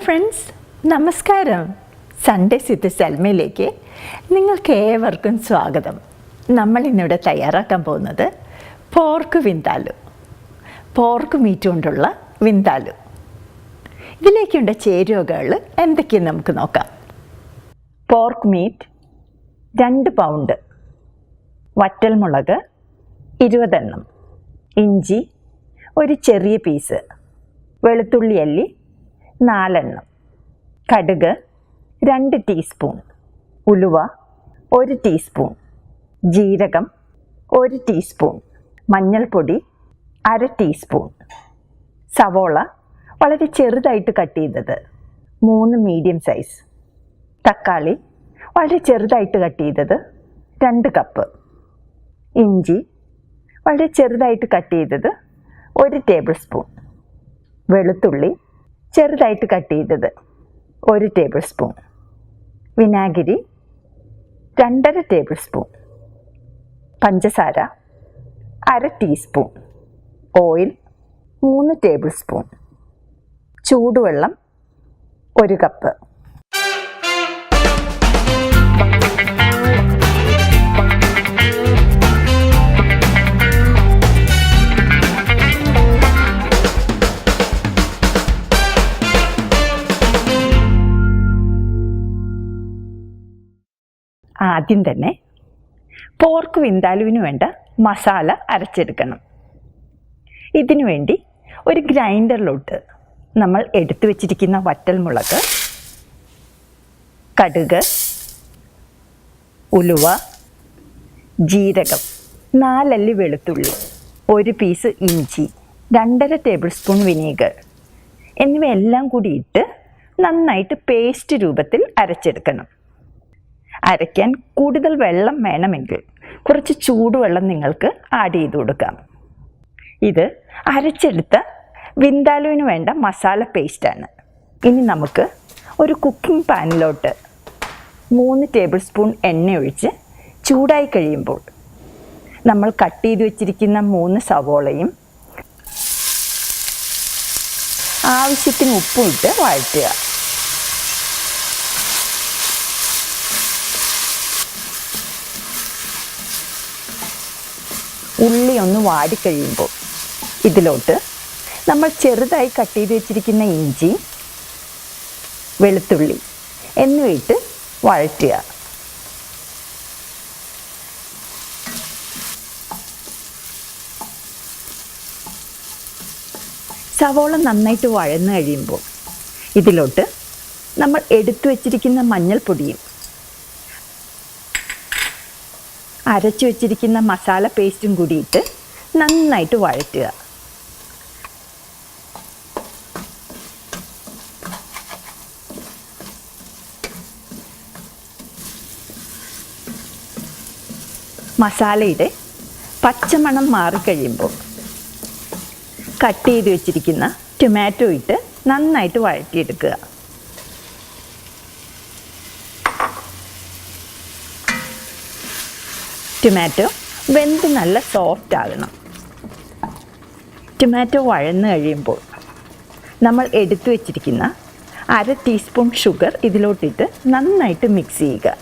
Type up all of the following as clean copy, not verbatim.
Friends, നമസ്കാരം. Sundays വിത്ത് സെൽമയിലേക്ക് നിങ്ങൾക്ക് ഏവർക്കും സ്വാഗതം. നമ്മൾ ഇന്നിവിടെ തയ്യാറാക്കാൻ പോകുന്നത് പോർക്ക് വിന്താലു, പോർക്ക് മീറ്റ് കൊണ്ടുള്ള വിന്താലു. ഇതിലേക്കുള്ള ചേരുവകൾ എന്തൊക്കെയെന്ന് നമുക്ക് നോക്കാം. പോർക്ക് മീറ്റ് 2 പൗണ്ട്, വറ്റൽമുളക് 20 എണ്ണം, ഇഞ്ചി ഒരു ചെറിയ പീസ്, വെളുത്തുള്ളി അല്ലി 4 എണ്ണം, കടുക് 2 ടീസ്പൂൺ, ഉലുവ 1 ടീസ്പൂൺ, ജീരകം 1 ടീസ്പൂൺ, മഞ്ഞൾപ്പൊടി 1/2 ടീസ്പൂൺ, സവോള വളരെ ചെറുതായിട്ട് കട്ട് ചെയ്തത് 3 മീഡിയം സൈസ്, തക്കാളി വളരെ ചെറുതായിട്ട് കട്ട് ചെയ്തത് 2 കപ്പ്, ഇഞ്ചി വളരെ ചെറുതായിട്ട് കട്ട് ചെയ്തത് 1 ടേബിൾ സ്പൂൺ, വെളുത്തുള്ളി ചെറുതായിട്ട് കട്ട് ചെയ്തത് 1 ടേബിൾ സ്പൂൺ, വിനാഗിരി 2.5 ടേബിൾ സ്പൂൺ, പഞ്ചസാര 1/2 ടീസ്പൂൺ, ഓയിൽ 3 ടേബിൾ സ്പൂൺ, ചൂടുവെള്ളം 1 കപ്പ്. ആദ്യം തന്നെ പോർക്ക് വിന്താലുവിന് വേണ്ട മസാല അരച്ചെടുക്കണം. ഇതിനു വേണ്ടി ഒരു ഗ്രൈൻഡറിലോട്ട് നമ്മൾ എടുത്തു വച്ചിരിക്കുന്ന വറ്റൽമുളക്, കടുക്, ഉലുവ, ജീരകം, 4 അല്ലി വെളുത്തുള്ളി, 1 പീസ് ഇഞ്ചി, 2.5 ടേബിൾ സ്പൂൺ വിനീഗർ എന്നിവയെല്ലാം കൂടി ഇട്ട് നന്നായിട്ട് പേസ്റ്റ് രൂപത്തിൽ അരച്ചെടുക്കണം. അരയ്ക്കാൻ കൂടുതൽ വെള്ളം വേണമെങ്കിൽ കുറച്ച് ചൂടുവെള്ളം നിങ്ങൾക്ക് ആഡ് ചെയ്ത് കൊടുക്കാം. ഇത് അരച്ചെടുത്ത വിന്താലുവിന് വേണ്ട മസാല പേസ്റ്റാണ്. ഇനി നമുക്ക് ഒരു കുക്കിംഗ് പാനിലോട്ട് 3 ടേബിൾ സ്പൂൺ എണ്ണ ഒഴിച്ച് ചൂടായി കഴിയുമ്പോൾ നമ്മൾ കട്ട് ചെയ്ത് വെച്ചിരിക്കുന്ന 3 സവോളയും ആവശ്യത്തിന് ഉപ്പും ഇട്ട് വഴറ്റുക. ഉള്ളി ഒന്ന് വാടിക്കഴിയുമ്പോൾ ഇതിലോട്ട് നമ്മൾ ചെറുതായി കട്ട് ചെയ്ത് വെച്ചിരിക്കുന്ന ഇഞ്ചി, വെളുത്തുള്ളി എന്നിവയിട്ട് വഴറ്റുക. സവോള നന്നായിട്ട് വഴന്നു കഴിയുമ്പോൾ ഇതിലോട്ട് നമ്മൾ എടുത്തു വച്ചിരിക്കുന്ന മഞ്ഞൾപ്പൊടിയും അരച്ചു വച്ചിരിക്കുന്ന മസാല പേസ്റ്റും കൂടിയിട്ട് നന്നായിട്ട് വഴറ്റുക. മസാലയുടെ പച്ചമണം മാറിക്കഴിയുമ്പോൾ കട്ട് ചെയ്ത് വെച്ചിരിക്കുന്ന ടൊമാറ്റോ ഇട്ട് നന്നായിട്ട് വഴറ്റിയെടുക്കുക. ടൊമാറ്റോ വെന്ത് നല്ല സോഫ്റ്റ് ആകണം. ടൊമാറ്റോ വഴന്ന് കഴിയുമ്പോൾ നമ്മൾ എടുത്തു വച്ചിരിക്കുന്ന 1/2 ടീസ്പൂൺ ഷുഗർ ഇതിലോട്ടിട്ട് നന്നായിട്ട് മിക്സ് ചെയ്യുക.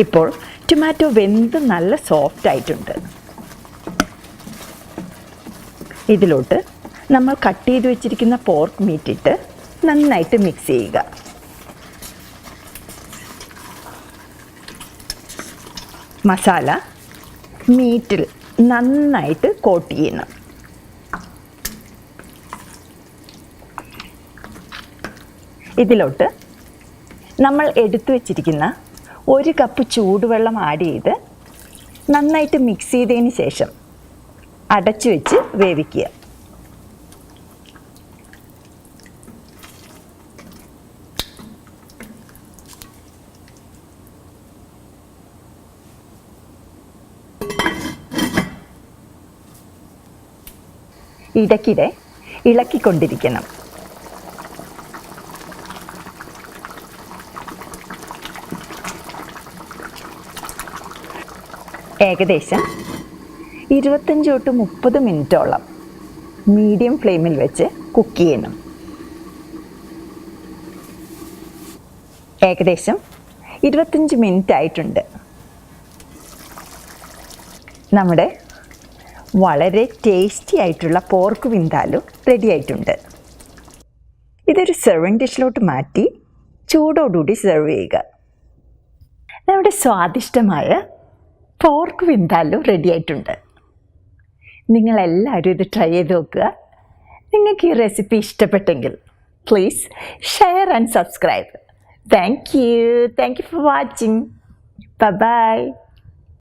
ഇപ്പോൾ ടൊമാറ്റോ വെന്ത് നല്ല സോഫ്റ്റ് ആയിട്ടുണ്ട്. ഇതിലോട്ട് നമ്മൾ കട്ട് ചെയ്ത് വെച്ചിരിക്കുന്ന പോർക്ക് മീറ്റ് ഇട്ട് നന്നായിട്ട് മിക്സ് ചെയ്യുക. മസാല മീറ്റിൽ നന്നായിട്ട് കോട്ട് ചെയ്യണം. ഇതിലോട്ട് നമ്മൾ എടുത്തു വച്ചിരിക്കുന്ന 1 കപ്പ് ചൂടുവെള്ളം ആഡ് ചെയ്ത് നന്നായിട്ട് മിക്സ് ചെയ്തതിന് ശേഷം അടച്ചു വെച്ച് വേവിക്കുക. ഇടയ്ക്കിടെ ഇളക്കിക്കൊണ്ടിരിക്കണം. ഏകദേശം 25 തൊട്ട് 30 മിനിറ്റോളം മീഡിയം ഫ്ലെയിമിൽ വെച്ച് കുക്ക് ചെയ്യണം. ഏകദേശം 25 മിനിറ്റ് ആയിട്ടുണ്ട്. നമ്മുടെ വളരെ ടേസ്റ്റി ആയിട്ടുള്ള പോർക്ക് വിന്താലു റെഡി ആയിട്ടുണ്ട്. ഇതൊരു സെർവിങ് ഡിഷിലോട്ട് മാറ്റി ചൂടോടുകൂടി സെർവ് ചെയ്യുക. നമ്മുടെ സ്വാദിഷ്ടമായ പോർക്ക് വിന്താലു റെഡി ആയിട്ടുണ്ട്. നിങ്ങളെല്ലാവരും ഇത് ട്രൈ ചെയ്ത് നോക്കുക. നിങ്ങൾക്ക് ഈ റെസിപ്പി ഇഷ്ടപ്പെട്ടെങ്കിൽ please share and subscribe. Thank you for watching. Bye bye.